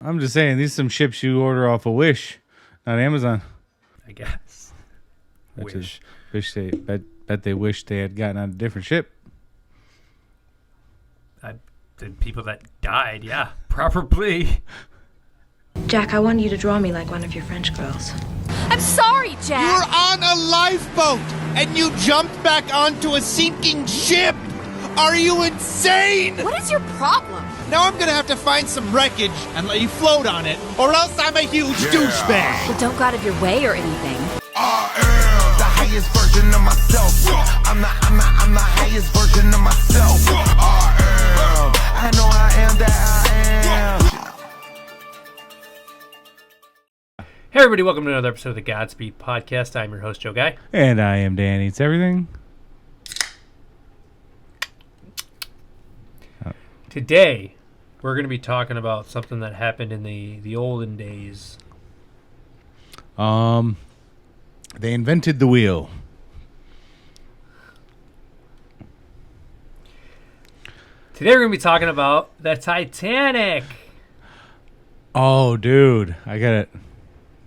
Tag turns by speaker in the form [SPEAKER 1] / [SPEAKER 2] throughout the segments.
[SPEAKER 1] I'm just saying, these some ships you order off of Wish, not Amazon.
[SPEAKER 2] I guess. Wish.
[SPEAKER 1] Bet they wish they had gotten on a different ship.
[SPEAKER 2] The people that died, yeah, probably.
[SPEAKER 3] Jack, I want you to draw me like one of your French girls.
[SPEAKER 4] I'm sorry, Jack.
[SPEAKER 5] You're on a lifeboat and you jumped back onto a sinking ship. Are you insane?
[SPEAKER 4] What is your problem?
[SPEAKER 5] Now I'm gonna have to find some wreckage and let you float on it, or else I'm a huge douchebag.
[SPEAKER 4] Well, don't go out of your way or anything.
[SPEAKER 6] I am the highest version of myself. I'm the highest version of myself. I know I am that I am.
[SPEAKER 2] Hey everybody, welcome to another episode of the Godspeed Podcast. I'm your host, Joe Guy.
[SPEAKER 1] And I am Dan Eats Everything.
[SPEAKER 2] Today, we're going to be talking about something that happened in the olden days.
[SPEAKER 1] They invented the wheel.
[SPEAKER 2] Today, we're going to be talking about the Titanic.
[SPEAKER 1] Oh, dude, I got it.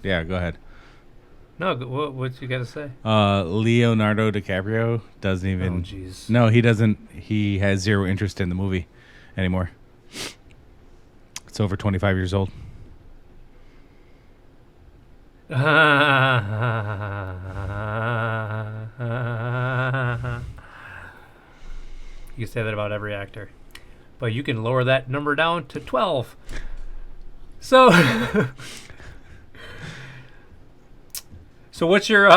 [SPEAKER 1] Yeah, go ahead.
[SPEAKER 2] No, what you got to say?
[SPEAKER 1] Leonardo DiCaprio doesn't even.
[SPEAKER 2] Oh, jeez.
[SPEAKER 1] No, he doesn't. He has zero interest in the movie anymore. It's over 25 years old.
[SPEAKER 2] You can say that about every actor. But you can lower that number down to 12. So, so what's your,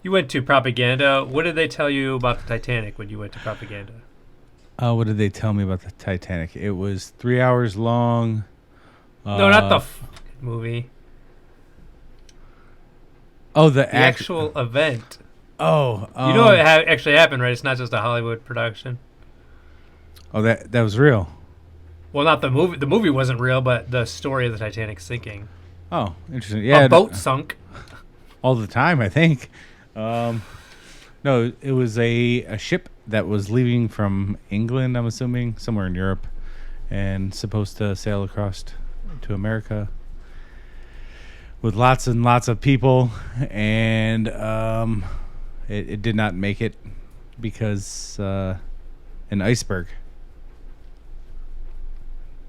[SPEAKER 2] you went to propaganda. What did they tell you about the Titanic when you went to propaganda?
[SPEAKER 1] What did they tell me about the Titanic? It was 3 hours long.
[SPEAKER 2] No, not the movie.
[SPEAKER 1] Oh, the
[SPEAKER 2] actual event.
[SPEAKER 1] Oh,
[SPEAKER 2] you know what actually happened, right? It's not just a Hollywood production.
[SPEAKER 1] Oh, that was real.
[SPEAKER 2] Well, not the movie. The movie wasn't real, but the story of the Titanic sinking.
[SPEAKER 1] Oh, interesting. Yeah,
[SPEAKER 2] a boat sunk.
[SPEAKER 1] All the time, I think. No, it was a ship that was leaving from England, I'm assuming, somewhere in Europe, and supposed to sail across to America with lots and lots of people, and it did not make it because an iceberg.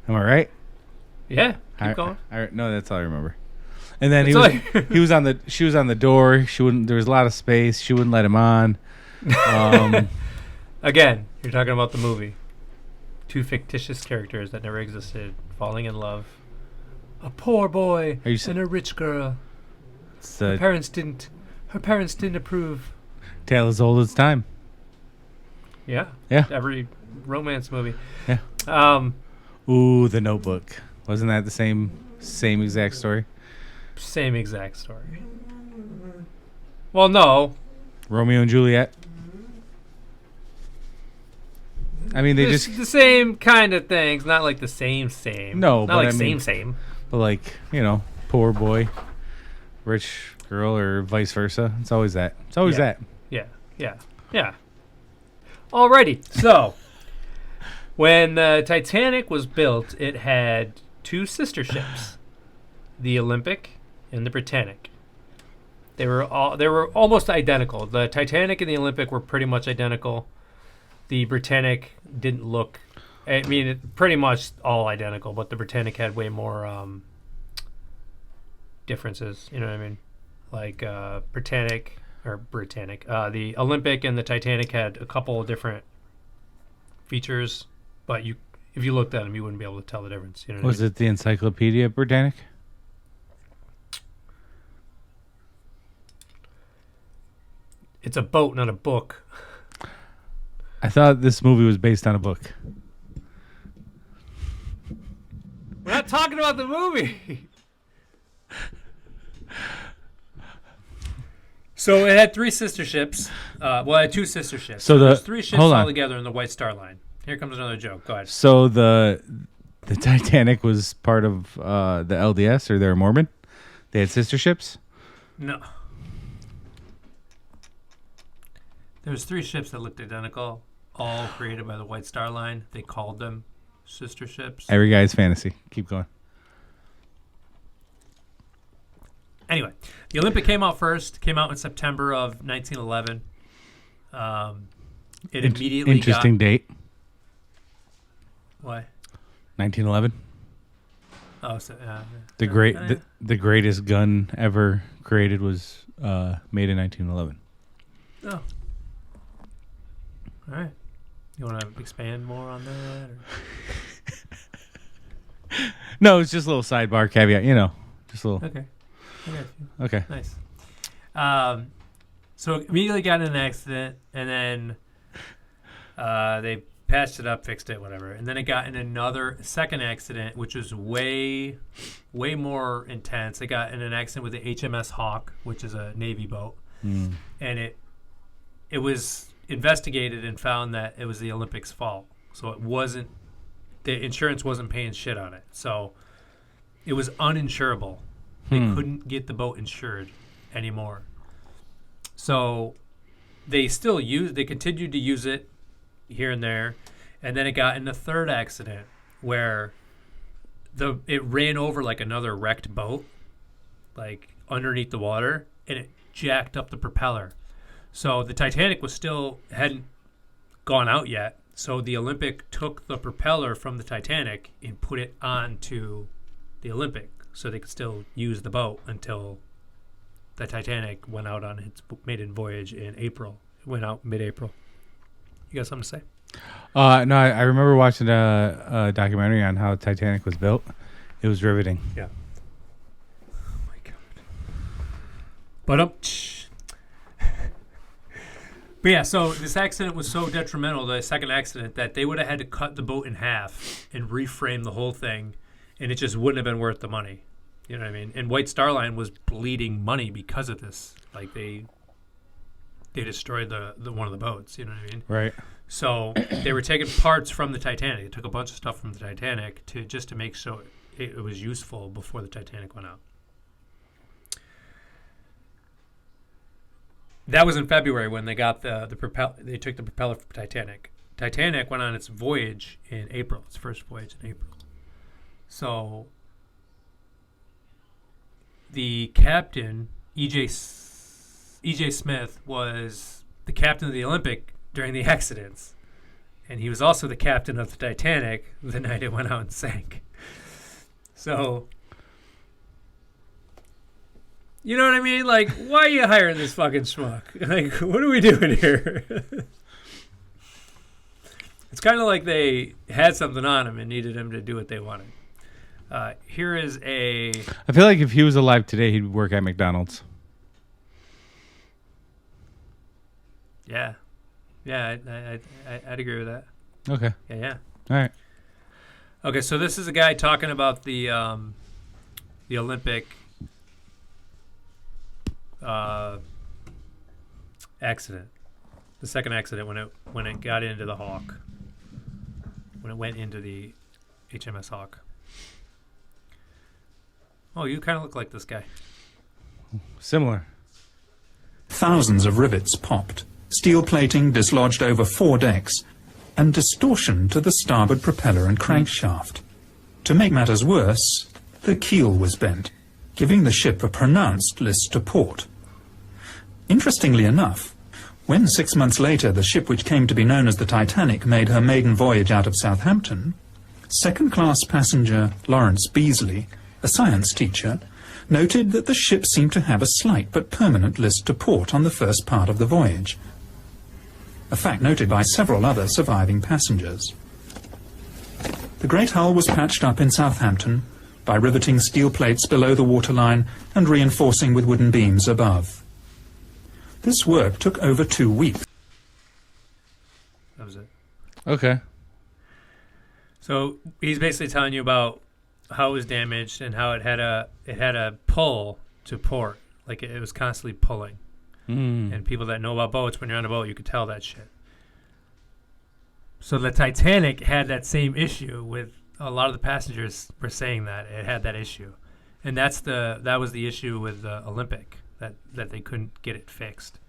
[SPEAKER 1] Am I right?
[SPEAKER 2] Yeah, keep going.
[SPEAKER 1] No, that's all I remember. And then she was on the door. She wouldn't. There was a lot of space. She wouldn't let him on.
[SPEAKER 2] Again, you're talking about the movie. Two fictitious characters that never existed, falling in love. A poor boy and a rich girl. Her parents didn't approve.
[SPEAKER 1] Tale as old as time.
[SPEAKER 2] Yeah.
[SPEAKER 1] Yeah.
[SPEAKER 2] Every romance movie.
[SPEAKER 1] Yeah. Ooh, The Notebook. Wasn't that the same exact story?
[SPEAKER 2] Same exact story. Well, no.
[SPEAKER 1] Romeo and Juliet. I mean, they
[SPEAKER 2] just the same kind of things, not like the same.
[SPEAKER 1] No,
[SPEAKER 2] not
[SPEAKER 1] but
[SPEAKER 2] like same.
[SPEAKER 1] But like, poor boy, rich girl, or vice versa. It's always that. It's always that.
[SPEAKER 2] Yeah. Alrighty, so when the Titanic was built, it had two sister ships, the Olympic and the Britannic. They were almost identical. The Titanic and the Olympic were pretty much identical. The Britannic didn't look. I mean, pretty much all identical, but the Britannic had way more differences. You know what I mean? Like Britannic. The Olympic and the Titanic had a couple of different features, but if you looked at them, you wouldn't be able to tell the difference. You know what
[SPEAKER 1] Was
[SPEAKER 2] I mean?
[SPEAKER 1] it the Encyclopedia Britannic?
[SPEAKER 2] It's a boat, not a book.
[SPEAKER 1] I thought this movie was based on a book.
[SPEAKER 2] We're not talking about the movie. So it had three sister ships. It had two sister ships.
[SPEAKER 1] So
[SPEAKER 2] there's three ships all together in the White Star Line. Here comes another joke. Go ahead.
[SPEAKER 1] So the Titanic was part of the LDS, or they were Mormon? They had sister ships?
[SPEAKER 2] No. There was three ships that looked identical, all created by the White Star Line. They called them sister ships.
[SPEAKER 1] Every guy's fantasy. Keep going.
[SPEAKER 2] Anyway, the Olympic came out in September of 1911. It immediately
[SPEAKER 1] interesting date.
[SPEAKER 2] Why?
[SPEAKER 1] 1911.
[SPEAKER 2] Oh, so,
[SPEAKER 1] The greatest gun ever created was made in 1911.
[SPEAKER 2] Oh. All right. You want to expand more on that? Or?
[SPEAKER 1] No, it's just a little sidebar caveat. Just a little.
[SPEAKER 2] Okay. I got you.
[SPEAKER 1] Okay.
[SPEAKER 2] Nice. So immediately got in an accident, and then they patched it up, fixed it, whatever. And then it got in another second accident, which was way, way more intense. It got in an accident with the HMS Hawk, which is a Navy boat. And it was investigated and found that it was the Olympics' fault. So it wasn't, the insurance wasn't paying shit on it. So it was uninsurable. They couldn't get the boat insured anymore. So they continued to use it here and there. And then it got in the third accident where it ran over like another wrecked boat, like underneath the water, and it jacked up the propeller. So the Titanic hadn't gone out yet. So the Olympic took the propeller from the Titanic and put it onto the Olympic so they could still use the boat until the Titanic went out on its maiden voyage in April. It went out mid-April. You got something to say?
[SPEAKER 1] No, I remember watching a documentary on how Titanic was built. It was riveting.
[SPEAKER 2] Yeah. Oh my god. But yeah, so this accident was so detrimental, the second accident, that they would have had to cut the boat in half and reframe the whole thing, and it just wouldn't have been worth the money. You know what I mean? And White Star Line was bleeding money because of this. Like they destroyed the one of the boats. You know what I mean?
[SPEAKER 1] Right.
[SPEAKER 2] So they were taking parts from the Titanic. They took a bunch of stuff from the Titanic to make sure it was useful before the Titanic went out. That was in February when they got the propeller. They took the propeller from Titanic. Titanic went on its voyage in April. Its first voyage in April. So the captain, E.J. Smith, was the captain of the Olympic during the accidents. And he was also the captain of the Titanic the night it went out and sank. So, you know what I mean? Like, why are you hiring this fucking schmuck? Like, what are we doing here? It's kind of like they had something on him and needed him to do what they wanted. Here is a...
[SPEAKER 1] I feel like if he was alive today, he'd work at McDonald's.
[SPEAKER 2] Yeah. Yeah, I'd agree with that.
[SPEAKER 1] Okay.
[SPEAKER 2] Yeah.
[SPEAKER 1] All right.
[SPEAKER 2] Okay, so this is a guy talking about the Olympic accident, the second accident when it got into the Hawk, when it went into the HMS Hawk. Oh, you kind of look like this guy.
[SPEAKER 1] Similar.
[SPEAKER 7] Thousands of rivets popped, steel plating dislodged over 4 decks, and distortion to the starboard propeller and crankshaft. To make matters worse, the keel was bent, giving the ship a pronounced list to port. Interestingly enough, when 6 months later the ship which came to be known as the Titanic made her maiden voyage out of Southampton, second-class passenger Lawrence Beasley, a science teacher, noted that the ship seemed to have a slight but permanent list to port on the first part of the voyage, a fact noted by several other surviving passengers. The great hull was patched up in Southampton by riveting steel plates below the waterline and reinforcing with wooden beams above. This work took over 2 weeks.
[SPEAKER 2] That was it.
[SPEAKER 1] Okay.
[SPEAKER 2] So he's basically telling you about how it was damaged and how it had a pull to port, like it was constantly pulling. And people that know about boats, when you're on a boat, you could tell that shit. So the Titanic had that same issue with a lot of the passengers were saying that it had that issue, and that was the issue with the Olympic, that they couldn't get it fixed.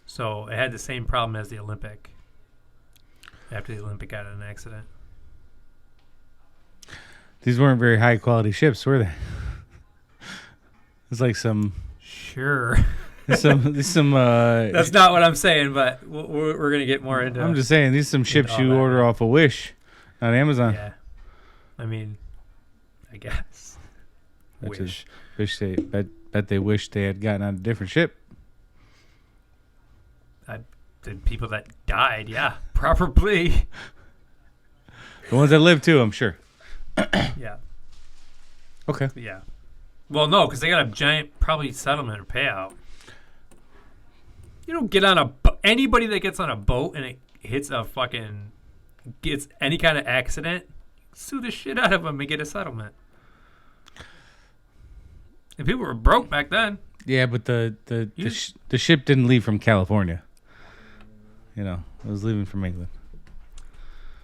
[SPEAKER 2] So it had the same problem as the Olympic after the Olympic got in an accident.
[SPEAKER 1] These weren't very high quality ships, were they? It's like some
[SPEAKER 2] Sure.
[SPEAKER 1] some
[SPEAKER 2] That's not what I'm saying, but we're going to get more into
[SPEAKER 1] I'm just saying these some ships
[SPEAKER 2] all
[SPEAKER 1] you
[SPEAKER 2] that.
[SPEAKER 1] order off of Wish on Amazon.
[SPEAKER 2] Yeah. I mean, I guess.
[SPEAKER 1] Wish they bet they wish they had gotten on a different ship.
[SPEAKER 2] The people that died, yeah, probably.
[SPEAKER 1] The ones that live too, I'm sure.
[SPEAKER 2] Yeah.
[SPEAKER 1] Okay.
[SPEAKER 2] Yeah. Well, no, because they got a giant probably settlement or payout. You don't get on anybody that gets on a boat and it hits gets any kind of accident, sue the shit out of them and get a settlement. And people were broke back then.
[SPEAKER 1] Yeah, but the ship didn't leave from California. You know, it was leaving from England.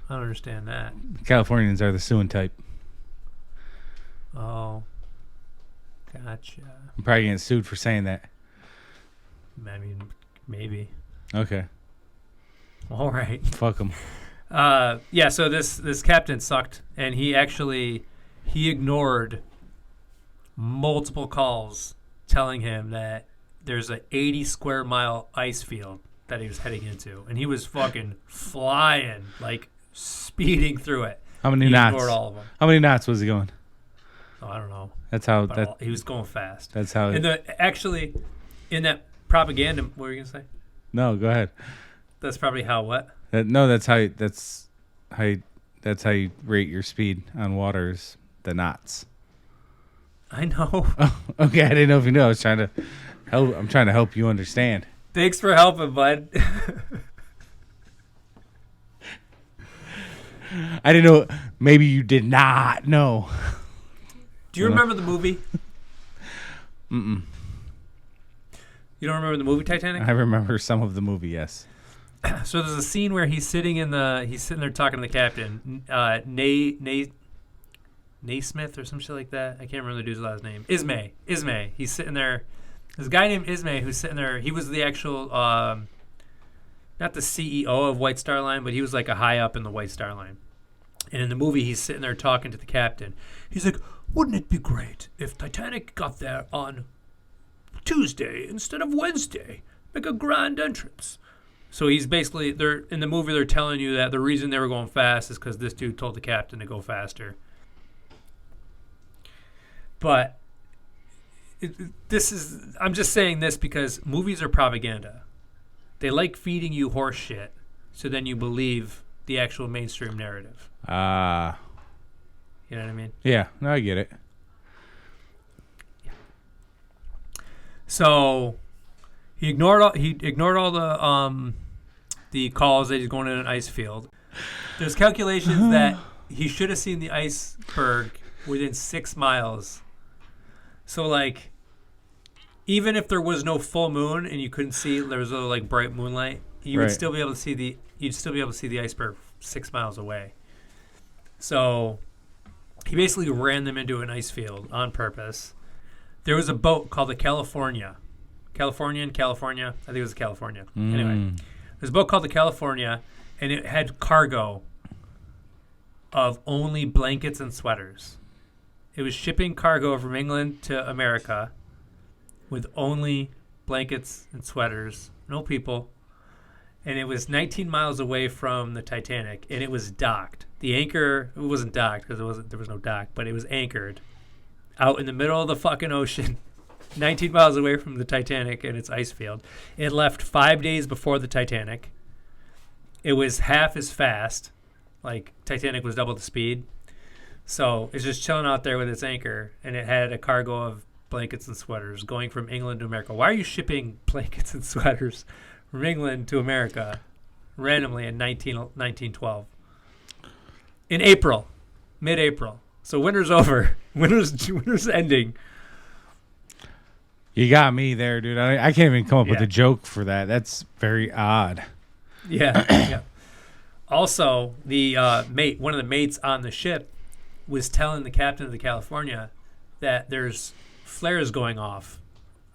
[SPEAKER 2] I don't understand that.
[SPEAKER 1] Californians are the suing type.
[SPEAKER 2] Oh, gotcha.
[SPEAKER 1] I'm probably getting sued for saying that.
[SPEAKER 2] I mean, maybe.
[SPEAKER 1] Okay.
[SPEAKER 2] All right.
[SPEAKER 1] Fuck them.
[SPEAKER 2] Yeah. So this captain sucked, and he ignored multiple calls telling him that there's a 80 square mile ice field that he was heading into, and he was fucking flying, like speeding through it.
[SPEAKER 1] How many
[SPEAKER 2] he
[SPEAKER 1] knots?
[SPEAKER 2] ignored all of them.
[SPEAKER 1] How many knots was he going?
[SPEAKER 2] Oh, I don't know.
[SPEAKER 1] That's how
[SPEAKER 2] But he was going fast.
[SPEAKER 1] That's how.
[SPEAKER 2] And actually, in that propaganda, what were you gonna say?
[SPEAKER 1] No, go ahead.
[SPEAKER 2] That's probably how what?
[SPEAKER 1] That's how you rate your speed on waters. The knots.
[SPEAKER 2] I know.
[SPEAKER 1] Oh, okay, I didn't know if you knew. I was trying to help. I'm trying to help you understand.
[SPEAKER 2] Thanks for helping, bud.
[SPEAKER 1] I didn't know. Maybe you did not know.
[SPEAKER 2] Do you remember the movie? Mm-mm. You don't remember the movie Titanic?
[SPEAKER 1] I remember some of the movie. Yes.
[SPEAKER 2] So there's a scene where he's sitting there talking to the captain, Naismith or some shit like that. I can't remember the dude's last name. Ismay. He's sitting there. There's a guy named Ismay who's sitting there. He was the actual, not the CEO of White Star Line, but he was like a high up in the White Star Line. And in the movie, he's sitting there talking to the captain. He's like, "Wouldn't it be great if Titanic got there on Tuesday instead of Wednesday? Make a grand entrance." So he's basically, in the movie, they're telling you that the reason they were going fast is because this dude told the captain to go faster. But I'm just saying this because movies are propaganda. They like feeding you horse shit, so then you believe the actual mainstream narrative. You know what I mean?
[SPEAKER 1] Yeah, no, I get it.
[SPEAKER 2] So he ignored all the calls that he's going in an ice field. There's calculations that he should have seen the iceberg within 6 miles. So like, even if there was no full moon and you couldn't see, there was a like bright moonlight, you'd still be able to see the iceberg 6 miles away. So he basically ran them into an ice field on purpose. There was a boat called the California. I think it was the California. Anyway, there's a boat called the California, and it had cargo of only blankets and sweaters. It was shipping cargo from England to America with only blankets and sweaters, no people. And it was 19 miles away from the Titanic, and it was docked. The anchor, it wasn't docked because there was no dock, but it was anchored out in the middle of the fucking ocean, 19 miles away from the Titanic and its ice field. It left 5 days before the Titanic. It was half as fast, like Titanic was double the speed. So it's just chilling out there with its anchor, and it had a cargo of blankets and sweaters going from England to America. Why are you shipping blankets and sweaters from England to America randomly in 1912? In April, mid-April. So winter's over. Winter's ending.
[SPEAKER 1] You got me there, dude. I can't even come up with a joke for that. That's very odd.
[SPEAKER 2] Yeah. Yeah. Also, the one of the mates on the ship was telling the captain of the California that there's flares going off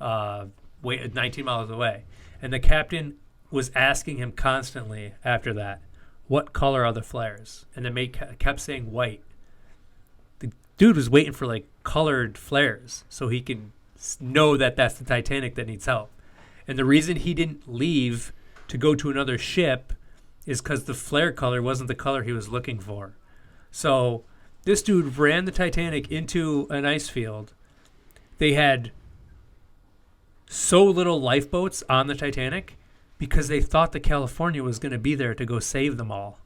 [SPEAKER 2] 19 miles away. And the captain was asking him constantly after that, what color are the flares? And the mate kept saying white. dude was waiting for like colored flares so he can know that that's the Titanic that needs help. And the reason he didn't leave to go to another ship is because the flare color wasn't the color he was looking for. So this dude ran the Titanic into an ice field. They had so little lifeboats on the Titanic because they thought the California was going to be there to go save them all.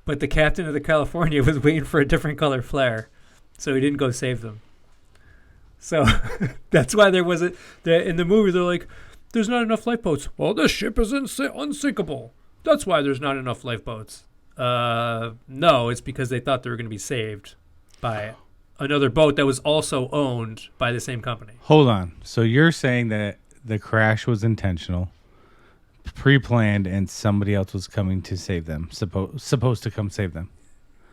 [SPEAKER 2] But the captain of the California was waiting for a different color flare, so he didn't go save them. So that's why there wasn't... In the movie, they're like, there's not enough lifeboats. Well, this ship is unsinkable. That's why there's not enough lifeboats. No, it's because they thought they were going to be saved by another boat that was also owned by the same company.
[SPEAKER 1] Hold on. So you're saying that the crash was intentional, pre-planned, and somebody else was coming to save them, supposed to come save them?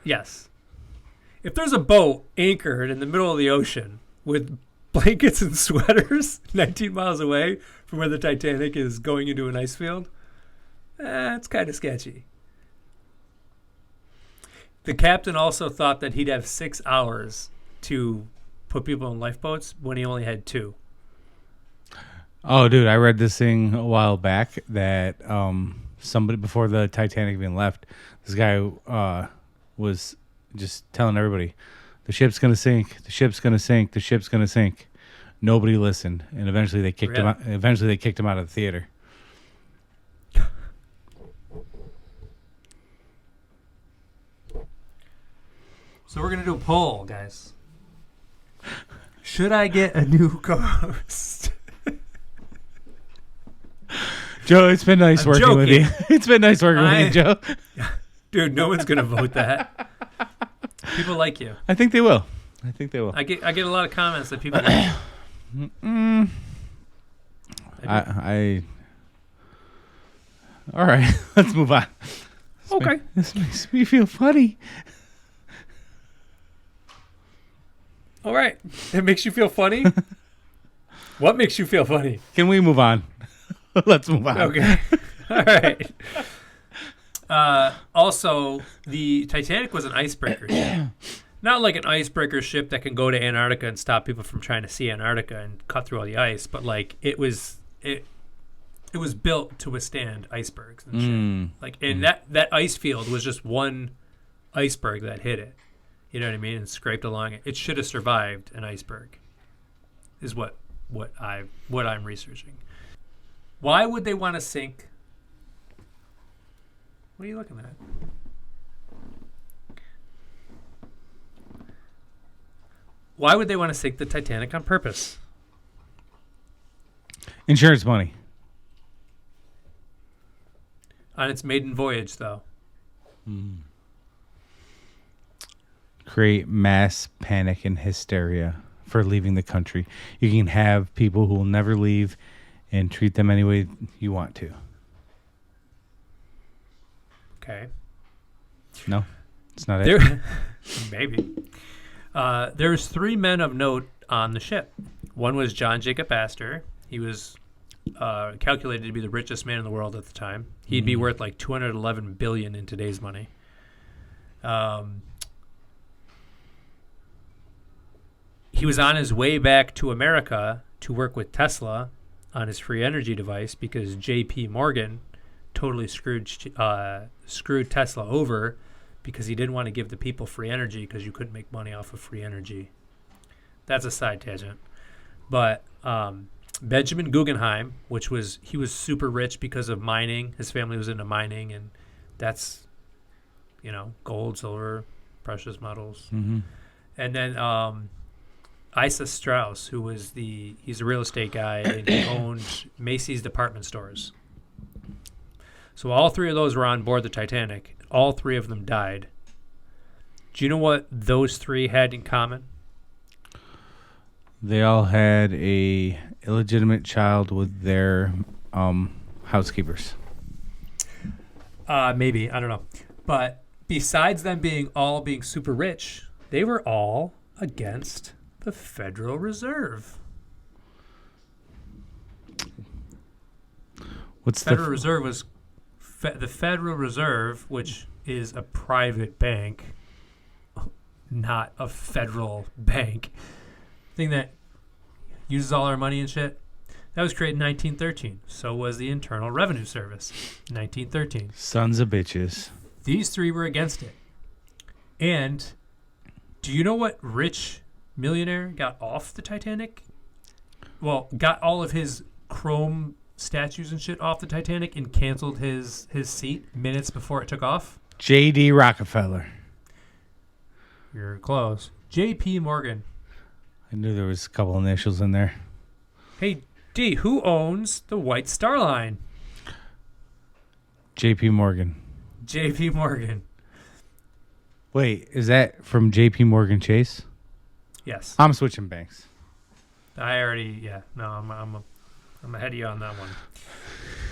[SPEAKER 2] Yes. If there's a boat anchored in the middle of the ocean with blankets and sweaters 19 miles away from where the Titanic is going into an ice field, it's kind of sketchy. The captain also thought that he'd have 6 hours to put people in lifeboats when he only had 2.
[SPEAKER 1] Oh, dude, I read this thing a while back that somebody, before the Titanic even left, this guy was just telling everybody, the ship's going to sink, the ship's going to sink, the ship's going to sink. Nobody listened, and eventually they kicked him out. Eventually they kicked him out of the theater.
[SPEAKER 2] So we're going to do a poll, guys. Should I get a new co-host?
[SPEAKER 1] Joe, it's been nice
[SPEAKER 2] I'm
[SPEAKER 1] working
[SPEAKER 2] joking.
[SPEAKER 1] with you. It's been nice working with you, Joe.
[SPEAKER 2] Dude, no one's going to vote that. People like you.
[SPEAKER 1] I think they will.
[SPEAKER 2] I get a lot of comments that people like you.
[SPEAKER 1] All right, let's move on.
[SPEAKER 2] Okay.
[SPEAKER 1] This makes me feel funny.
[SPEAKER 2] All right. It makes you feel funny? What makes you feel funny?
[SPEAKER 1] Can we move on? Let's move on.
[SPEAKER 2] Okay. All right. Also, the Titanic was an icebreaker ship. Not like an icebreaker ship that can go to Antarctica and stop people from trying to see Antarctica and cut through all the ice, but like it was built to withstand icebergs and shit. Like, and that ice field was just one iceberg that hit it. You know what I mean? And scraped along it. It should have survived an iceberg. Is what I'm researching. Why would they want to sink? What are you looking at? Why would they want to sink the Titanic on purpose?
[SPEAKER 1] Insurance money.
[SPEAKER 2] On its maiden voyage, though.
[SPEAKER 1] Create mass panic and hysteria for leaving the country. You can have people who will never leave and treat them any way you want to.
[SPEAKER 2] Okay.
[SPEAKER 1] No, it's not it.
[SPEAKER 2] Maybe. There's 3 men of note on the ship. One was John Jacob Astor. He was calculated to be the richest man in the world at the time. He'd be worth like $211 billion in today's money. He was on his way back to America to work with Tesla on his free energy device because J.P. Morgan totally screwed Tesla over because he didn't want to give the people free energy because you couldn't make money off of free energy. That's a side tangent. But Benjamin Guggenheim, he was super rich because of mining. His family was into mining, and that's, gold, silver, precious metals. Mm-hmm. And then Isa Strauss, he's a real estate guy, and he owned Macy's department stores. So all 3 of those were on board the Titanic. All 3 of them died. Do you know what those 3 had in common?
[SPEAKER 1] They all had a illegitimate child with their housekeepers.
[SPEAKER 2] Maybe. I don't know. But besides them being super rich, they were all against the Federal Reserve.
[SPEAKER 1] What's
[SPEAKER 2] the Federal Reserve was the Federal Reserve, which is a private bank not a federal bank. Thing that uses all our money and shit. That was created in 1913. So was the Internal Revenue Service, 1913.
[SPEAKER 1] Sons of bitches.
[SPEAKER 2] These three were against it. And do you know what rich millionaire got off the Titanic? Well, got all of his chrome statues and shit off the Titanic and canceled his seat minutes before it took off?
[SPEAKER 1] J.D. Rockefeller.
[SPEAKER 2] You're close. J.P. Morgan.
[SPEAKER 1] I knew there was a couple initials in there.
[SPEAKER 2] Hey, D, who owns the White Star Line?
[SPEAKER 1] J.P. Morgan.
[SPEAKER 2] J.P. Morgan.
[SPEAKER 1] Wait, is that from J.P. Morgan Chase?
[SPEAKER 2] Yes.
[SPEAKER 1] I'm switching banks.
[SPEAKER 2] I already, yeah. No, I'm ahead of you on that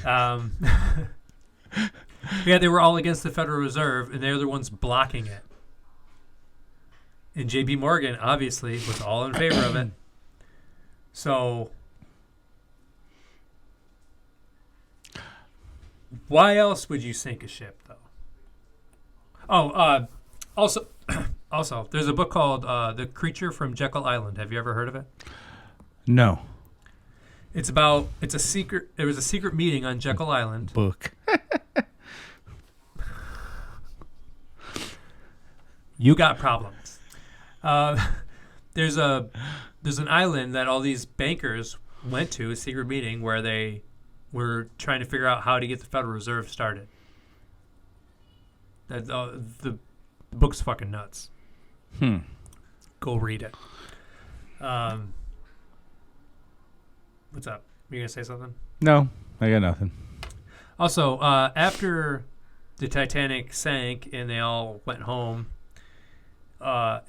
[SPEAKER 2] one. Yeah, they were all against the Federal Reserve, and they're the ones blocking it. And J.P. Morgan, obviously, was all in favor of it. So, why else would you sink a ship, though? Oh, also, there's a book called The Creature from Jekyll Island. Have you ever heard of it?
[SPEAKER 1] No.
[SPEAKER 2] It's a secret. There was a secret meeting on Jekyll Island.
[SPEAKER 1] Book.
[SPEAKER 2] You got problems. There's an island that all these bankers went to, a secret meeting where they were trying to figure out how to get the Federal Reserve started. The book's fucking nuts. Go read it. What's up? You gonna say something?
[SPEAKER 1] No, I got nothing.
[SPEAKER 2] Also, after the Titanic sank and they all went home,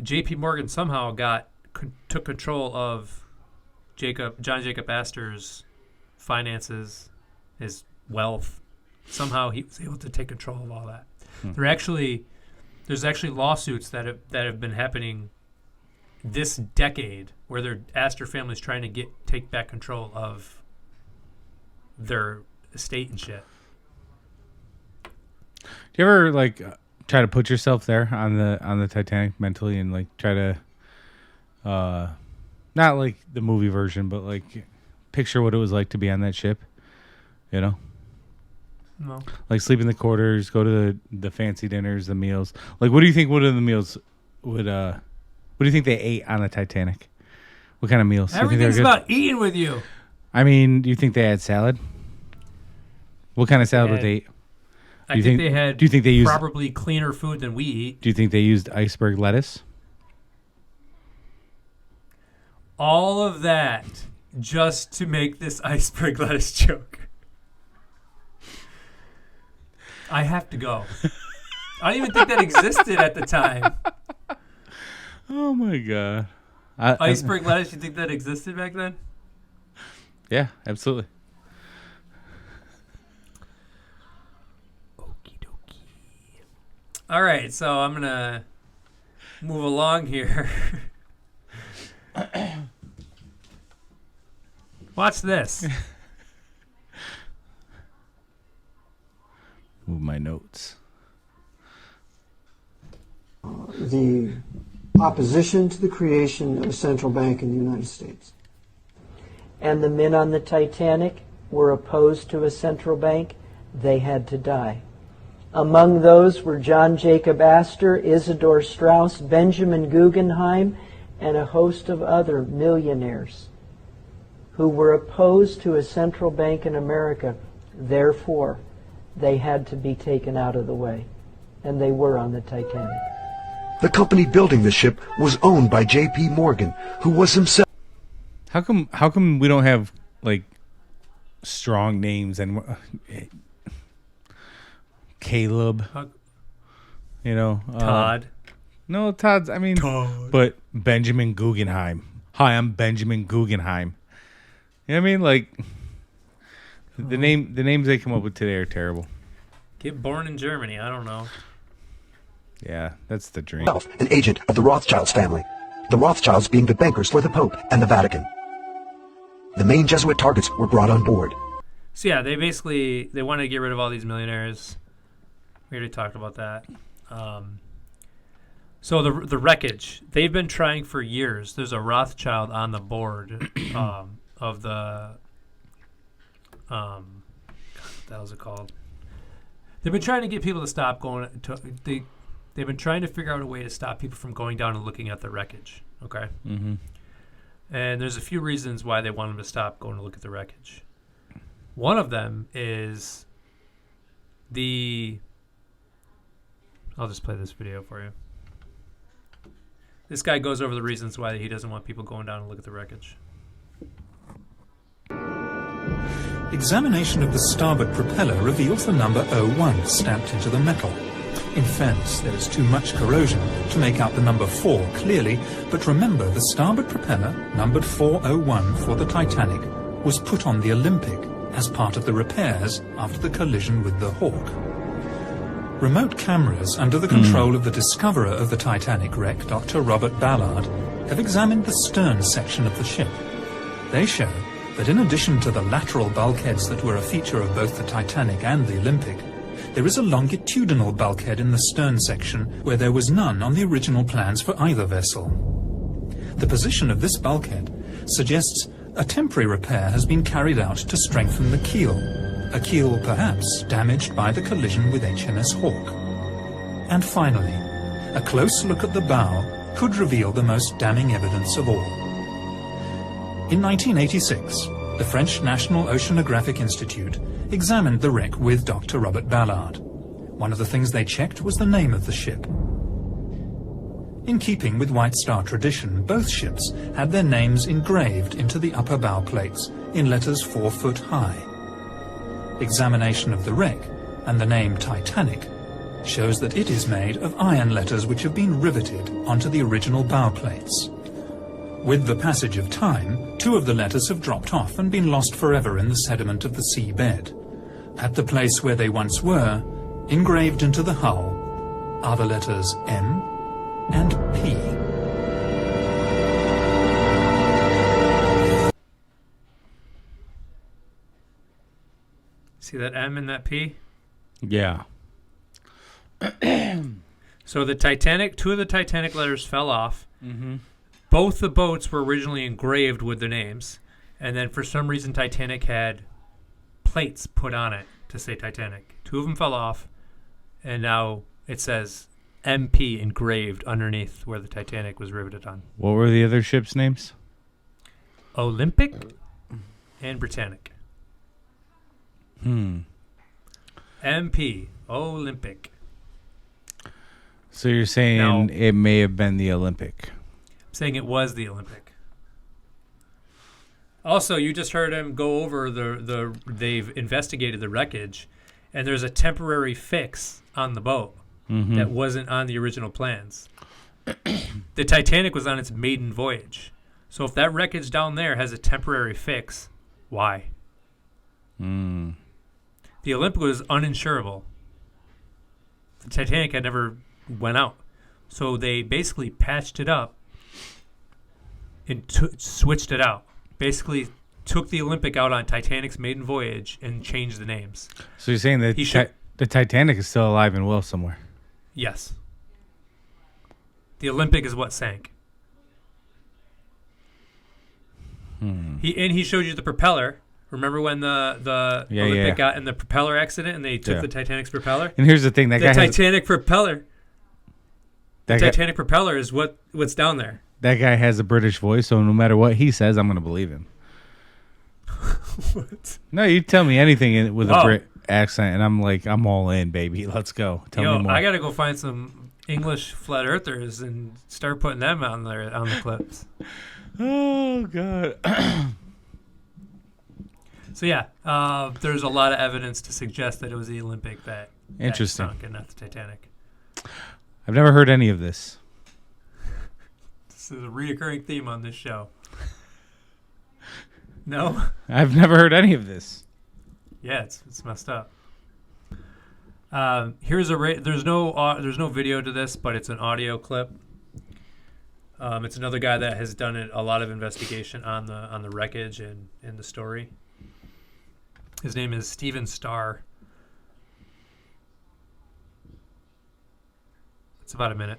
[SPEAKER 2] J.P. Morgan somehow took control of John Jacob Astor's finances, his wealth. Somehow he was able to take control of all that. There's actually lawsuits that have been happening this decade where their Astor family's trying to take back control of their estate and shit.
[SPEAKER 1] Do you ever try to put yourself there on the Titanic mentally and try to not like the movie version, but picture what it was like to be on that ship, you know?
[SPEAKER 2] No.
[SPEAKER 1] Sleep in the quarters, go to the fancy dinners, the meals. What do you think one of the meals would what do you think they ate on the Titanic? What kind of meals?
[SPEAKER 2] Everything's about eating with you.
[SPEAKER 1] I mean, do you think they had salad? What kind of salad would they eat?
[SPEAKER 2] I think they had
[SPEAKER 1] do you think they used
[SPEAKER 2] probably cleaner food than we eat.
[SPEAKER 1] Do you think they used iceberg lettuce?
[SPEAKER 2] All of that just to make this iceberg lettuce joke. I have to go. I don't even think that existed at the time.
[SPEAKER 1] Oh my god.
[SPEAKER 2] Iceberg lettuce, you think that existed back then?
[SPEAKER 1] Yeah, absolutely.
[SPEAKER 2] Okie dokie. All right, so I'm going to move along here. Watch this.
[SPEAKER 1] Move my notes.
[SPEAKER 8] The opposition to the creation of a central bank in the United States.
[SPEAKER 9] And the men on the Titanic were opposed to a central bank. They had to die. Among those were John Jacob Astor, Isidor Straus, Benjamin Guggenheim, and a host of other millionaires who were opposed to a central bank in America. Therefore, they had to be taken out of the way. And they were on the Titanic.
[SPEAKER 10] The company building the ship was owned by J.P. Morgan, who was himself...
[SPEAKER 1] How come we don't have strong names and Caleb? You know,
[SPEAKER 2] Todd.
[SPEAKER 1] No, Todd's. I mean, Todd. But Benjamin Guggenheim. Hi, I'm Benjamin Guggenheim. You know what I mean? The names they come up with today are terrible.
[SPEAKER 2] Get born in Germany. I don't know.
[SPEAKER 1] Yeah, that's the dream.
[SPEAKER 10] An agent of the Rothschilds family. The Rothschilds being the bankers for the Pope and the Vatican. The main Jesuit targets were brought on board.
[SPEAKER 2] So yeah, they wanted to get rid of all these millionaires. We already talked about that. So the wreckage, they've been trying for years. There's a Rothschild on the board of the what the hell is it called? They've been trying to get people to stop going to they've been trying to figure out a way to stop people from going down and looking at the wreckage. Okay.
[SPEAKER 1] Mm-hmm.
[SPEAKER 2] And there's a few reasons why they want them to stop going to look at the wreckage. One of them is I'll just play this video for you. This guy goes over the reasons why he doesn't want people going down and look at the wreckage.
[SPEAKER 7] Examination of the starboard propeller reveals the number 01 stamped into the metal. In fairness, there is too much corrosion to make out the number 4 clearly, but remember the starboard propeller, numbered 401 for the Titanic, was put on the Olympic as part of the repairs after the collision with the Hawk. Remote cameras under the control of the discoverer of the Titanic wreck, Dr. Robert Ballard, have examined the stern section of the ship. They show that in addition to the lateral bulkheads that were a feature of both the Titanic and the Olympic, there is a longitudinal bulkhead in the stern section where there was none on the original plans for either vessel. The position of this bulkhead suggests a temporary repair has been carried out to strengthen the keel, a keel perhaps damaged by the collision with HMS Hawk. And finally, a close look at the bow could reveal the most damning evidence of all. In 1986, the French National Oceanographic Institute examined the wreck with Dr. Robert Ballard. One of the things they checked was the name of the ship. In keeping with White Star tradition, both ships had their names engraved into the upper bow plates in letters 4 foot high. Examination of the wreck and the name Titanic shows that it is made of iron letters which have been riveted onto the original bow plates. With the passage of time, 2 of the letters have dropped off and been lost forever in the sediment of the seabed. At the place where they once were, engraved into the hull, are the letters M and P.
[SPEAKER 2] See that M and that P?
[SPEAKER 1] Yeah.
[SPEAKER 2] So the Titanic, 2 of the Titanic letters fell off.
[SPEAKER 1] Mm-hmm.
[SPEAKER 2] Both the boats were originally engraved with their names, and then for some reason Titanic had plates put on it to say Titanic. 2 of them fell off, and now it says MP engraved underneath where the Titanic was riveted on.
[SPEAKER 1] What were the other ships' names?
[SPEAKER 2] Olympic and Britannic. MP, Olympic.
[SPEAKER 1] So you're saying
[SPEAKER 2] Now,
[SPEAKER 1] it may have been the Olympic.
[SPEAKER 2] I'm saying it was the Olympic. Also, you just heard him go over they've investigated the wreckage, and there's a temporary fix on the boat that wasn't on the original plans. The Titanic was on its maiden voyage. So if that wreckage down there has a temporary fix, why? The Olympic was uninsurable. The Titanic had never went out. So they basically patched it up and switched it out. Basically took the Olympic out on Titanic's maiden voyage and changed the names.
[SPEAKER 1] So you're saying that the Titanic is still alive and well somewhere?
[SPEAKER 2] Yes. The Olympic is what sank. He showed you the propeller. Remember when the Olympic got in the propeller accident and they took the Titanic's propeller?
[SPEAKER 1] And here's the thing: that
[SPEAKER 2] the
[SPEAKER 1] guy
[SPEAKER 2] Titanic propeller.
[SPEAKER 1] The
[SPEAKER 2] Titanic propeller is what's down there.
[SPEAKER 1] That guy has a British voice, so no matter what he says, I'm going to believe him.
[SPEAKER 2] What?
[SPEAKER 1] No, you tell me anything with a Brit accent, and I'm like, I'm all in, baby. Let's go. Tell me more.
[SPEAKER 2] I got to go find some English flat earthers and start putting them on the clips.
[SPEAKER 1] Oh God.
[SPEAKER 2] So yeah, there's a lot of evidence to suggest that it was the Olympic that sunk and not the Titanic.
[SPEAKER 1] I've never heard any of this.
[SPEAKER 2] This is a reoccurring theme on this show. No?
[SPEAKER 1] I've never heard any of this.
[SPEAKER 2] Yeah, it's messed up. There's no video to this, but it's an audio clip. It's another guy that has done a lot of investigation on the wreckage and the story. His name is Stephen Starr. It's about a minute.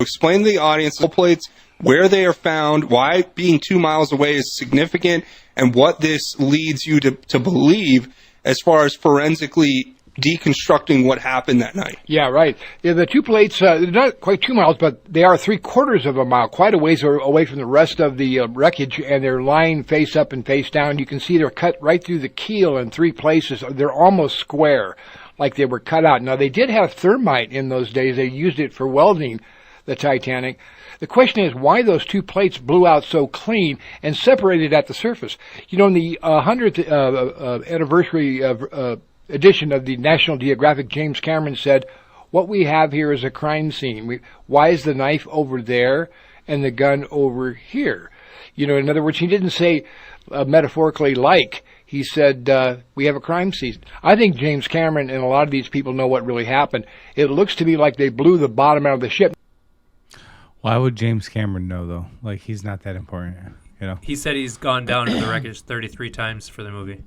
[SPEAKER 11] Explain to the audience the plates, where they are found, why being 2 miles away is significant, and what this leads you to believe as far as forensically deconstructing what happened that night.
[SPEAKER 12] Yeah, right. Yeah, the two plates, they're not quite 2 miles, but they are 3/4 of a mile, quite a ways away from the rest of the wreckage, and they're lying face up and face down. You can see they're cut right through the keel in 3 places. They're almost square, like they were cut out. Now, they did have thermite in those days. They used it for welding the Titanic. The question is why those two plates blew out so clean and separated at the surface. You know, in the 100th anniversary of edition of the National Geographic, James Cameron said, what we have here is a crime scene. Why is the knife over there and the gun over here? You know, in other words, he didn't say metaphorically like. He said, we have a crime scene. I think James Cameron and a lot of these people know what really happened. It looks to me like they blew the bottom out of the ship.
[SPEAKER 1] Why would James Cameron know, though? Like, he's not that important, you know?
[SPEAKER 2] He said he's gone down to the wreckage 33 times for the movie.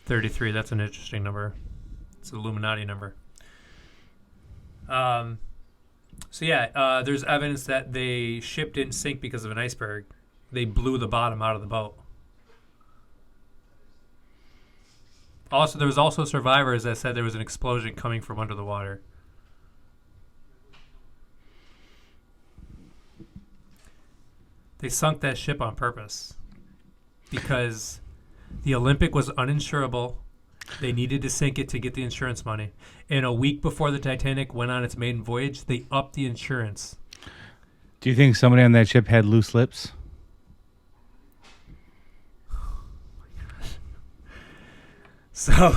[SPEAKER 2] 33, that's an interesting number. It's an Illuminati number. So yeah, there's evidence that the ship didn't sink because of an iceberg. They blew the bottom out of the boat. Also, there was also survivors that said there was an explosion coming from under the water. They sunk that ship on purpose because the Olympic was uninsurable. They needed to sink it to get the insurance money. And a week before the Titanic went on its maiden voyage, they upped the insurance.
[SPEAKER 1] Do you think somebody on that ship had loose lips?
[SPEAKER 2] So, all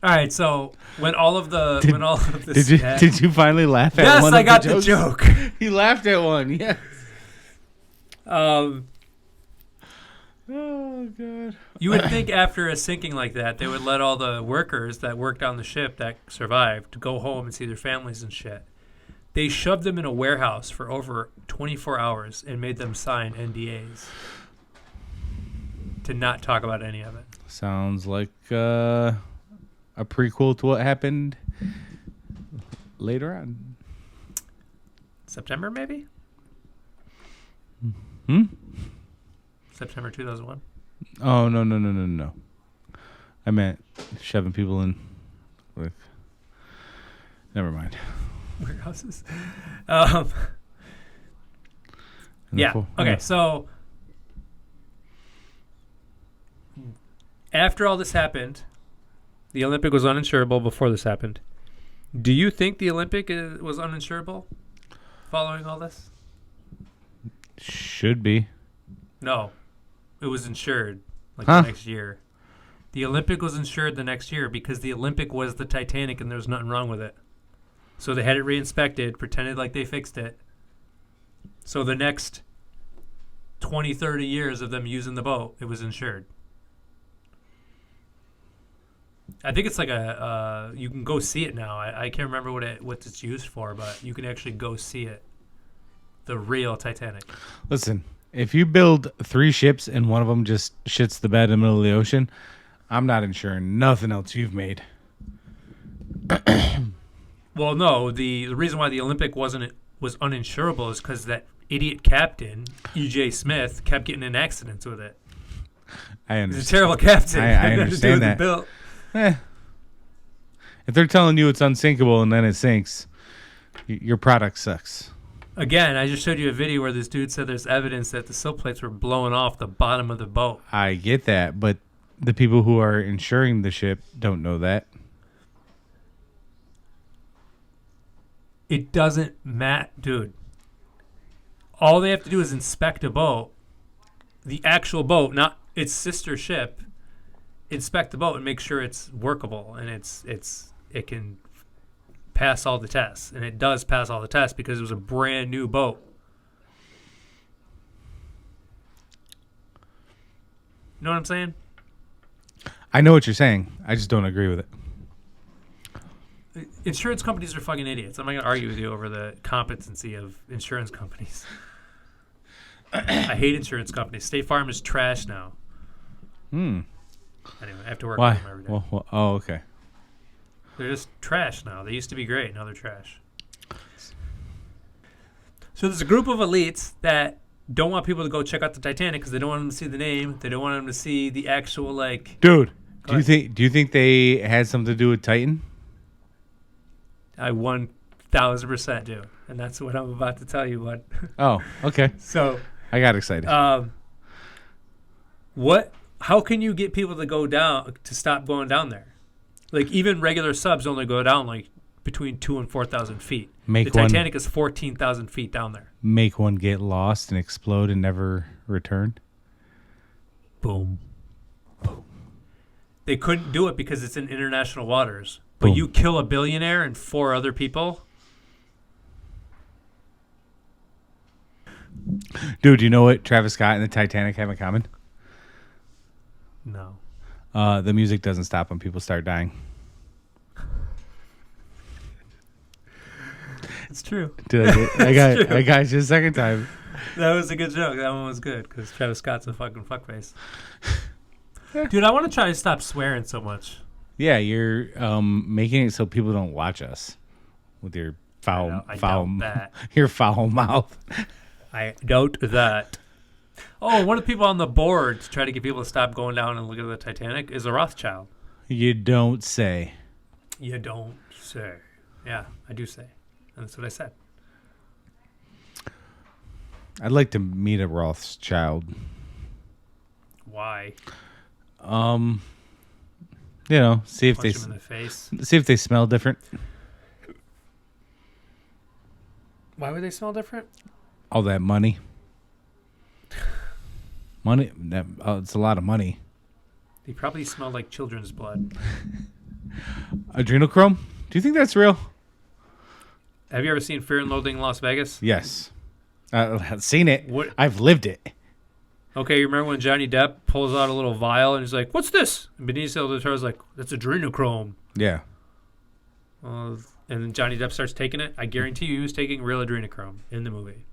[SPEAKER 2] right. So when all of this,
[SPEAKER 1] did you finally laugh at
[SPEAKER 2] yes,
[SPEAKER 1] one?
[SPEAKER 2] Yes, I
[SPEAKER 1] of
[SPEAKER 2] got
[SPEAKER 1] the
[SPEAKER 2] joke.
[SPEAKER 1] He laughed at one. Yes. Oh God.
[SPEAKER 2] You would think after a sinking like that, they would let all the workers that worked on the ship that survived go home and see their families and shit. They shoved them in a warehouse for over 24 hours and made them sign NDAs to not talk about any of it.
[SPEAKER 1] Sounds like a prequel to what happened later on.
[SPEAKER 2] September, maybe? September 2001?
[SPEAKER 1] Oh, no. I meant shoving people in. Like, never mind.
[SPEAKER 2] Warehouses. Yeah. Okay, so after all this happened, the Olympic was uninsurable before this happened. Do you think the Olympic was uninsurable following all this?
[SPEAKER 1] Should be.
[SPEAKER 2] No. It was insured the next year. The Olympic was insured the next year because the Olympic was the Titanic and there was nothing wrong with it. So they had it re-inspected, pretended like they fixed it. So the next 20, 30 years of them using the boat, it was insured. I think it's like you can go see it now. I can't remember what it's used for, but you can actually go see it. The real Titanic.
[SPEAKER 1] Listen, if you build 3 ships and one of them just shits the bed in the middle of the ocean, I'm not insuring nothing else you've made.
[SPEAKER 2] Well, no. The reason why the Olympic was uninsurable is because that idiot captain, E.J. Smith, kept getting in accidents with it.
[SPEAKER 1] I understand.
[SPEAKER 2] He's a terrible captain.
[SPEAKER 1] I understand that. If they're telling you it's unsinkable and then it sinks, your product sucks.
[SPEAKER 2] Again, I just showed you a video where this dude said there's evidence that the sill plates were blowing off the bottom of the boat.
[SPEAKER 1] I get that, but the people who are insuring the ship don't know that.
[SPEAKER 2] It doesn't matter, dude. All they have to do is inspect a boat, the actual boat, not its sister ship. Inspect the boat and make sure it's workable and it can pass all the tests, and it does pass all the tests because it was a brand new boat. You know what I'm saying?
[SPEAKER 1] I know what you're saying. I just don't agree with it.
[SPEAKER 2] Insurance companies are fucking idiots. I'm not going to argue with you over the competency of insurance companies. I hate insurance companies. State Farm is trash now. Anyway, I have to work with them every day.
[SPEAKER 1] Oh, okay.
[SPEAKER 2] They're just trash now. They used to be great. Now they're trash. So there's a group of elites that don't want people to go check out the Titanic because they don't want them to see the name. They don't want them to see the actual like.
[SPEAKER 1] Dude, do you think they had something to do with Titan?
[SPEAKER 2] I 1,000% do, and that's what I'm about to tell you. What?
[SPEAKER 1] Oh, okay.
[SPEAKER 2] So
[SPEAKER 1] I got excited.
[SPEAKER 2] What? How can you get people to go down to stop going down there? Like even regular subs only go down like between 2,000 and 4,000 feet. The Titanic is 14,000 feet down there.
[SPEAKER 1] Make one get lost and explode and never return.
[SPEAKER 2] Boom. Boom. They couldn't do it because it's in international waters. But you kill a billionaire and 4 other people.
[SPEAKER 1] Dude, you know what Travis Scott and the Titanic have in common?
[SPEAKER 2] No.
[SPEAKER 1] The music doesn't stop when people start dying.
[SPEAKER 2] It's true.
[SPEAKER 1] I got you a second time.
[SPEAKER 2] That was a good joke. That one was good because Travis Scott's a fucking fuckface. Dude, I want to try to stop swearing so much.
[SPEAKER 1] Yeah, you're making it so people don't watch us with your foul your foul mouth.
[SPEAKER 2] I doubt that. Oh, one of the people on the board to try to get people to stop going down and look at the Titanic is a Rothschild.
[SPEAKER 1] You don't say.
[SPEAKER 2] You don't say. Yeah, I do say. And that's what I said.
[SPEAKER 1] I'd like to meet a Rothschild.
[SPEAKER 2] Why?
[SPEAKER 1] You know, see if
[SPEAKER 2] Punch them in the face.
[SPEAKER 1] See if they smell different.
[SPEAKER 2] Why would they smell different?
[SPEAKER 1] All that money. It's a lot of money.
[SPEAKER 2] They probably smell like children's blood.
[SPEAKER 1] Adrenochrome? Do you think that's real?
[SPEAKER 2] Have you ever seen Fear and Loathing in Las Vegas?
[SPEAKER 1] Yes. I've seen it.
[SPEAKER 2] What?
[SPEAKER 1] I've lived it.
[SPEAKER 2] Okay, you remember when Johnny Depp pulls out a little vial and he's like, "What's this?" And Benicio del Toro's like, "That's adrenochrome."
[SPEAKER 1] Yeah.
[SPEAKER 2] And then Johnny Depp starts taking it. I guarantee you he was taking real adrenochrome in the movie.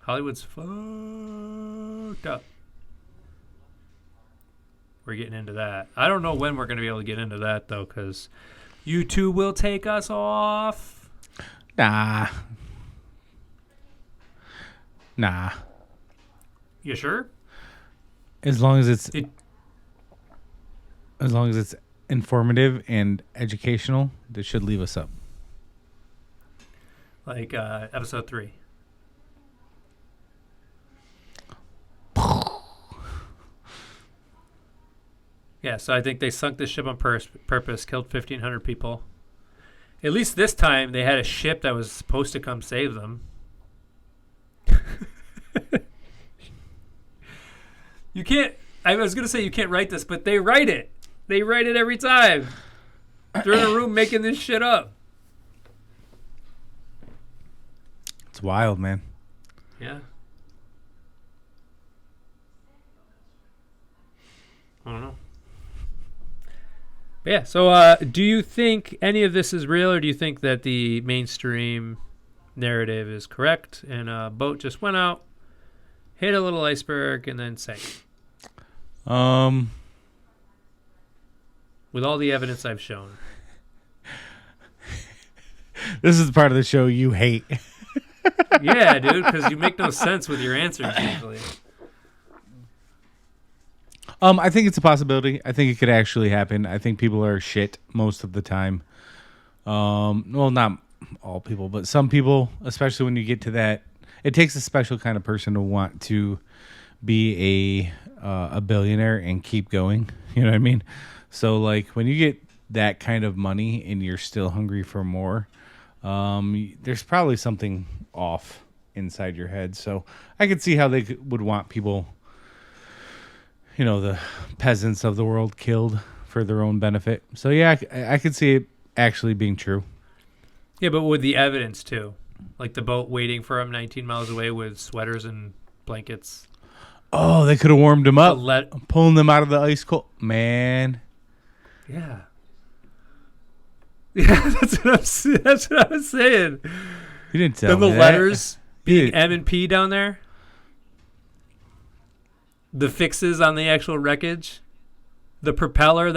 [SPEAKER 2] Hollywood's fucked up. We're getting into that. I don't know when we're going to be able to get into that, though, because YouTube will take us off.
[SPEAKER 1] Nah.
[SPEAKER 2] You sure?
[SPEAKER 1] As long as it's informative and educational, they should leave us up.
[SPEAKER 2] Like episode 3. Yeah, so I think they sunk the ship on purpose, killed 1,500 people. At least this time, they had a ship that was supposed to come save them. You can't... I was going to say you can't write this, but they write it. They write it every time. They're in a room making this shit up.
[SPEAKER 1] It's wild, man.
[SPEAKER 2] Yeah. I don't know. But yeah, so do you think any of this is real, or do you think that the mainstream narrative is correct and a boat just went out, hit a little iceberg, and then sank? With all the evidence I've shown.
[SPEAKER 1] This is the part of the show you hate.
[SPEAKER 2] Yeah, dude, because you make no sense with your answers usually.
[SPEAKER 1] I think it's a possibility. I think it could actually happen. I think people are shit most of the time. Well, not all people, but some people, especially when you get to that, it takes a special kind of person to want to be a billionaire and keep going. You know what I mean? So, like, when you get that kind of money and you're still hungry for more, there's probably something off inside your head. So I could see how they would want people, you know, the peasants of the world killed for their own benefit. So, yeah, I could see it actually being true.
[SPEAKER 2] Yeah, but with the evidence, too. Like the boat waiting for him 19 miles away with sweaters and blankets.
[SPEAKER 1] Oh, they could have warmed them up, pulling them out of the ice cold. Man.
[SPEAKER 2] Yeah. Yeah, that's what I was saying.
[SPEAKER 1] You didn't tell me
[SPEAKER 2] the
[SPEAKER 1] that.
[SPEAKER 2] letters being M and P down there. The fixes on the actual wreckage. the propeller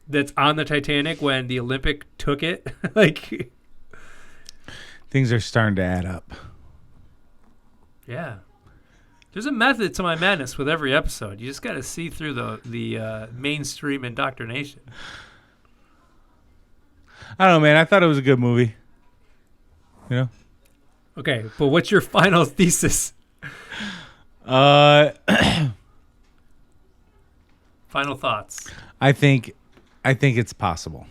[SPEAKER 2] that's on the Titanic when the Olympic took it. Like,
[SPEAKER 1] Things are starting to add up.
[SPEAKER 2] yeah. There's a method to my madness with every episode. You just got to see through the mainstream indoctrination.
[SPEAKER 1] I don't know, man. I thought it was a good movie. You know?
[SPEAKER 2] Okay, but what's your final thesis?
[SPEAKER 1] Final
[SPEAKER 2] thoughts.
[SPEAKER 1] I think it's possible.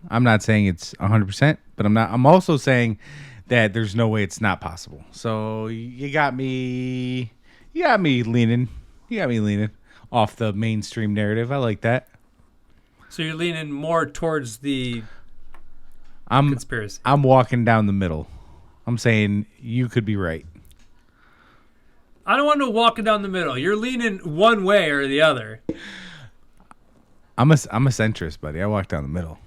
[SPEAKER 1] I'm not saying it's 100%, but I'm also saying that there's no way it's not possible. So you got me leaning off the mainstream narrative. I like that.
[SPEAKER 2] So you're leaning more towards the conspiracy.
[SPEAKER 1] I'm walking down the middle. I'm saying you could be right.
[SPEAKER 2] I don't want to walk down the middle. You're leaning one way or the other.
[SPEAKER 1] I'm a centrist, buddy. I walk down the middle.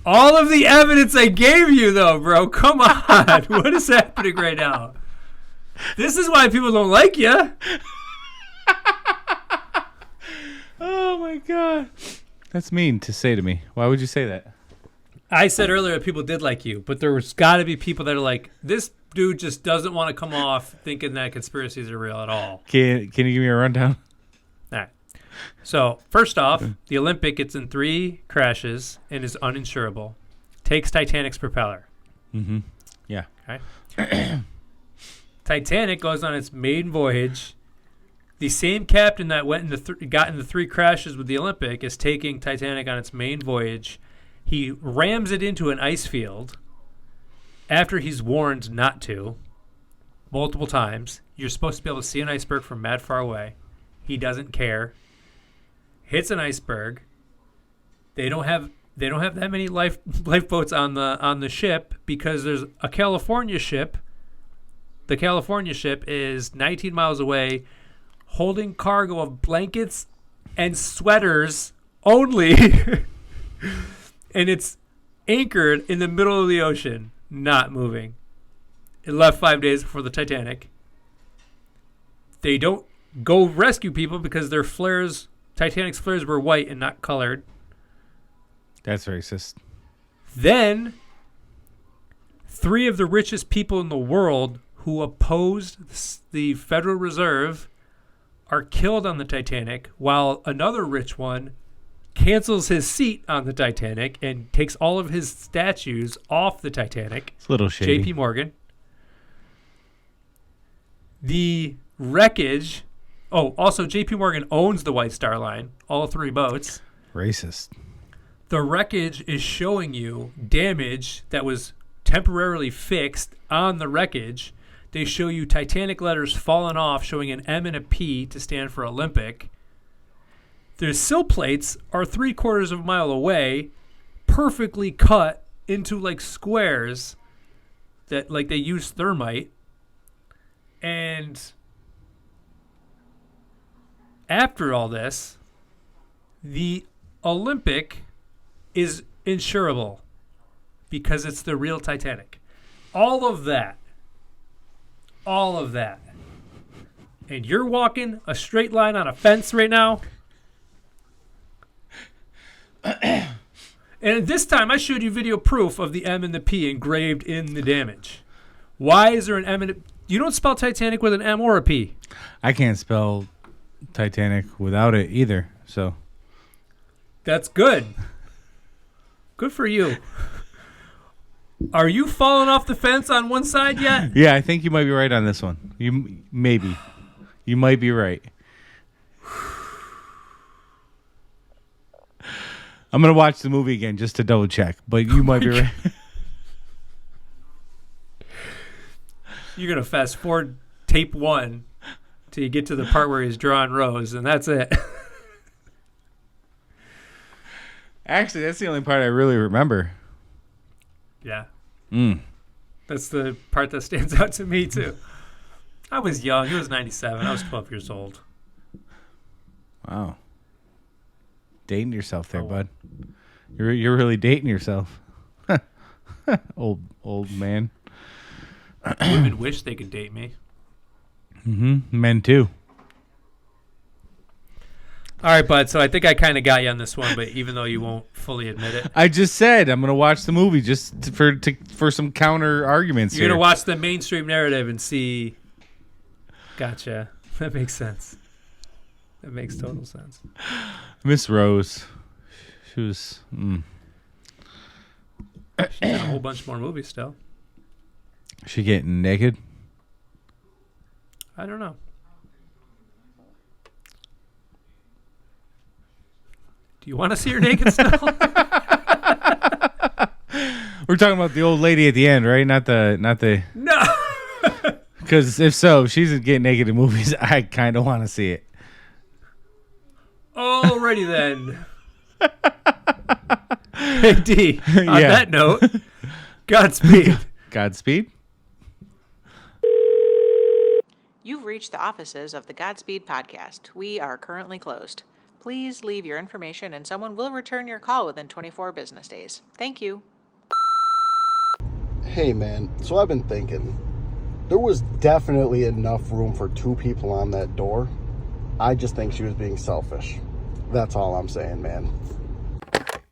[SPEAKER 2] All of the evidence I gave you, though, bro. Come on. What is happening right now? This is why people don't like you.
[SPEAKER 1] Oh, my God. That's mean to say to me. Why would you say that?
[SPEAKER 2] I said earlier that people did like you, but there's got to be people that are like, this dude just doesn't want to come off thinking that conspiracies are real at all.
[SPEAKER 1] Can you give me a rundown?
[SPEAKER 2] All right. So, first off, the Olympic gets in 3 crashes and is uninsurable. Takes Titanic's propeller.
[SPEAKER 1] Mm-hmm. Yeah.
[SPEAKER 2] Okay. Titanic goes on its maiden voyage. The same captain that went into got into 3 crashes with the Olympic is taking Titanic on its main voyage. He rams it into an ice field after he's warned not to multiple times. You're supposed to be able to see an iceberg from mad far away. He doesn't care. Hits an iceberg. They don't have that many lifeboats on the ship because there's a California ship. The California ship is 19 miles away, holding cargo of blankets and sweaters only. And it's anchored in the middle of the ocean, not moving. It left 5 days before the Titanic. They don't go rescue people because their flares, Titanic's flares, were white and not colored.
[SPEAKER 1] That's racist.
[SPEAKER 2] Then, 3 of the richest people in the world who opposed the Federal Reserve are killed on the Titanic, while another rich one cancels his seat on the Titanic and takes all of his statues off the Titanic.
[SPEAKER 1] It's a little shady.
[SPEAKER 2] J.P. Morgan. The wreckage. Oh, also J.P. Morgan owns the White Star Line, all 3 boats.
[SPEAKER 1] Racist.
[SPEAKER 2] The wreckage is showing you damage that was temporarily fixed on the wreckage. They show you Titanic letters falling off, showing an M and a P to stand for Olympic. The sill plates are 3/4 of a mile away, perfectly cut into like squares that like they use thermite. And after all this, the Olympic is insurable because it's the real Titanic. All of that. And you're walking a straight line on a fence right now. And this time I showed you video proof of the M and the P engraved in the damage. Why is there an M and a... You don't spell Titanic with an M or a P.
[SPEAKER 1] I can't spell Titanic without it either, so.
[SPEAKER 2] That's good. Good for you. Are you falling off the fence on one side yet?
[SPEAKER 1] Yeah, I think you might be right on this one. You might be right. I'm going to watch the movie again just to double check, but you might be right.
[SPEAKER 2] You're going to fast forward tape 1 till you get to the part where he's drawing rows, and that's it.
[SPEAKER 1] Actually, that's the only part I really remember.
[SPEAKER 2] Yeah. That's the part that stands out to me, too. I was young. He was 97. I was 12 years old.
[SPEAKER 1] Wow. Dating yourself there, bud. You're really dating yourself. old man.
[SPEAKER 2] Women wish they could date me.
[SPEAKER 1] Mm-hmm. Men too.
[SPEAKER 2] All right, bud. So I think I kind of got you on this one, but even though you won't fully admit it,
[SPEAKER 1] I just said I'm gonna watch the movie just for some counter arguments.
[SPEAKER 2] You're gonna watch the mainstream narrative and see. Gotcha. That makes sense. That makes total sense.
[SPEAKER 1] Miss Rose, she was.
[SPEAKER 2] She's in a whole bunch more movies still.
[SPEAKER 1] She getting naked?
[SPEAKER 2] I don't know. Do you want to see her naked still?
[SPEAKER 1] We're talking about the old lady at the end, right? Not the.
[SPEAKER 2] No.
[SPEAKER 1] Because if so, if she's getting naked in movies, I kind of want to see it.
[SPEAKER 2] Alrighty then. Hey D. On that note, Godspeed.
[SPEAKER 1] Godspeed.
[SPEAKER 13] You've reached the offices of the Godspeed podcast. We are currently closed. Please leave your information and someone will return your call within 24 business days. Thank you.
[SPEAKER 14] Hey man, so I've been thinking. There was definitely enough room for 2 people on that door. I just think she was being selfish. That's all I'm saying, man.